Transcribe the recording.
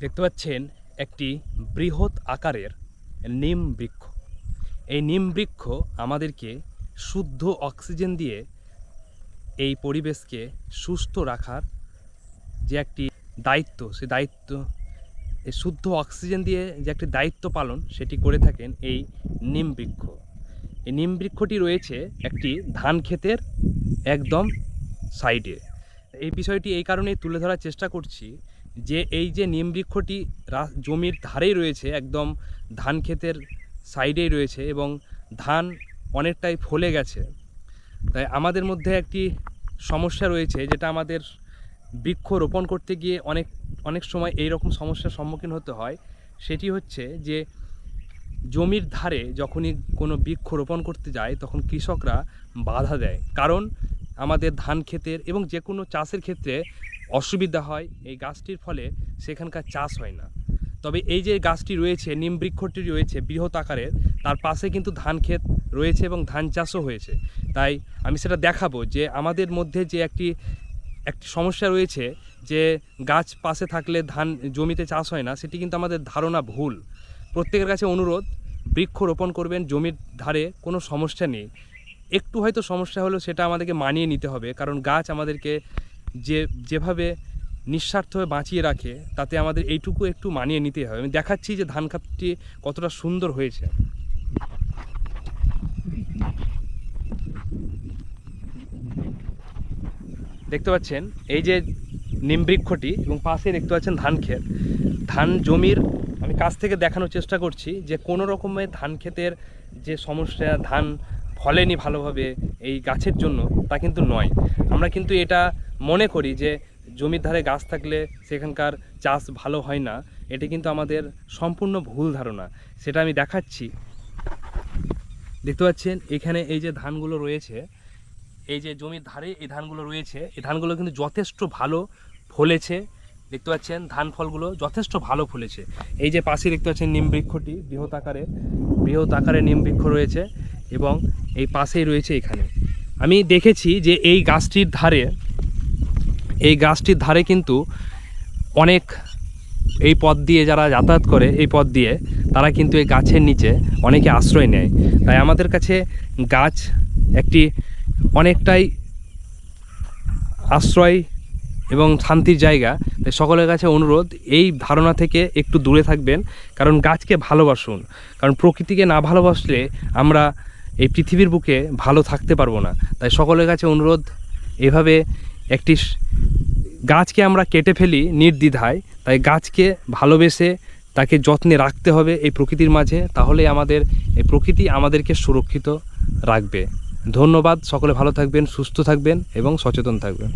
দেখতে পাচ্ছেন একটি বৃহৎ আকারের নিম বৃক্ষ। এই নিম বৃক্ষ আমাদেরকে শুদ্ধ অক্সিজেন দিয়ে এই পরিবেশকে সুস্থ রাখার যে একটি দায়িত্ব, সে দায়িত্ব, এই শুদ্ধ অক্সিজেন দিয়ে যে একটি দায়িত্ব পালন সেটি করে থাকেন এই নিম বৃক্ষ। এই নিম বৃক্ষটি রয়েছে একটি ধান ক্ষেতের একদম সাইডে। এই বিষয়টি এই কারণেই তুলে ধরার চেষ্টা করছি যে এই যে নিম বৃক্ষটি জমির ধারেই রয়েছে, একদম ধান ক্ষেতের সাইডেই রয়েছে এবং ধান অনেকটাই ফলে গেছে। তাই আমাদের মধ্যে একটি সমস্যা রয়েছে, যেটা আমাদের বৃক্ষ রোপণ করতে গিয়ে অনেক সময় এই রকম সমস্যার সম্মুখীন হতে হয়। সেটি হচ্ছে যে জমির ধারে যখনই কোনো বৃক্ষ রোপণ করতে যায় তখন কৃষকরা বাধা দেয়, কারণ আমাদের ধান ক্ষেতের এবং যে কোনো চাষের ক্ষেত্রে অসুবিধা হয় এই গাছটির ফলে, সেখানকার চাষ হয় না। তবে এই যে গাছটি রয়েছে, নিম বৃক্ষটি রয়েছে বৃহৎ আকারের, তার পাশে কিন্তু ধান ক্ষেত রয়েছে এবং ধান চাষও হয়েছে। তাই আমি সেটা দেখাবো যে আমাদের মধ্যে যে একটি সমস্যা রয়েছে যে গাছ পাশে থাকলে ধান জমিতে চাষ হয় না, সেটি কিন্তু আমাদের ধারণা ভুল। প্রত্যেকের কাছে অনুরোধ, বৃক্ষ রোপণ করবেন, জমির ধারে কোনো সমস্যা নেই। একটু হয়তো সমস্যা হলেও সেটা আমাদেরকে মানিয়ে নিতে হবে, কারণ গাছ আমাদেরকে যেভাবে নিঃস্বার্থভাবে বাঁচিয়ে রাখে, তাতে আমাদের এইটুকু একটু মানিয়ে নিতে হবে। আমি দেখাচ্ছি যে ধান ক্ষেতটি কতটা সুন্দর হয়েছে। দেখতে পাচ্ছেন এই যে নিম বৃক্ষটি এবং পাশে দেখতে পাচ্ছেন ধান ক্ষেত। ধান জমির আমি কাছ থেকে দেখানোর চেষ্টা করছি যে কোনো রকমের ধান ক্ষেতের যে সমস্যা, ধান ফলেনি ভালোভাবে এই গাছের জন্য, তা কিন্তু নয়। আমরা কিন্তু এটা মনে করি যে জমির ধারে গাছ থাকলে সেখানকার চাষ ভালো হয় না। এটি কিন্তু আমাদের সম্পূর্ণ ভুল ধারণা, সেটা আমি দেখাচ্ছি। দেখতে পাচ্ছেন এখানে এই যে ধানগুলো রয়েছে, এই যে জমির ধারে এই ধানগুলো রয়েছে, এই ধানগুলো কিন্তু যথেষ্ট ভালো ফলেছে। দেখতে পাচ্ছেন ধান ফলগুলো যথেষ্ট ভালো ফলেছে। এই যে পাশে দেখতে পাচ্ছেন নিম বৃক্ষটি বৃহৎ আকারে নিম বৃক্ষ রয়েছে এবং এই পাশেই রয়েছে এখানে। আমি দেখেছি যে এই গাছটির ধারে কিন্তু অনেক এই পথ দিয়ে যারা যাতায়াত করে, এই পথ দিয়ে তারা কিন্তু এই গাছের নিচে অনেকে আশ্রয় নেয়। তাই আমাদের কাছে গাছ একটি অনেকটাই আশ্রয় এবং শান্তির জায়গা। তাই সকলের কাছে অনুরোধ, এই ধারণা থেকে একটু দূরে থাকবেন, কারণ গাছকে ভালোবাসুন। কারণ প্রকৃতিকে না ভালোবাসলে আমরা এই পৃথিবীর বুকে ভালো থাকতে পারবো না। তাই সকলের কাছে অনুরোধ, এভাবে একটি গাছকে আমরা কেটে ফেলি নির্দ্বিধায়, তাই গাছকে ভালোবেসে তাকে যত্নে রাখতে হবে এই প্রকৃতির মাঝে, তাহলে আমাদের এই প্রকৃতি আমাদেরকে সুরক্ষিত রাখবে। ধন্যবাদ। সকলে ভালো থাকবেন, সুস্থ থাকবেন এবং সচেতন থাকবেন।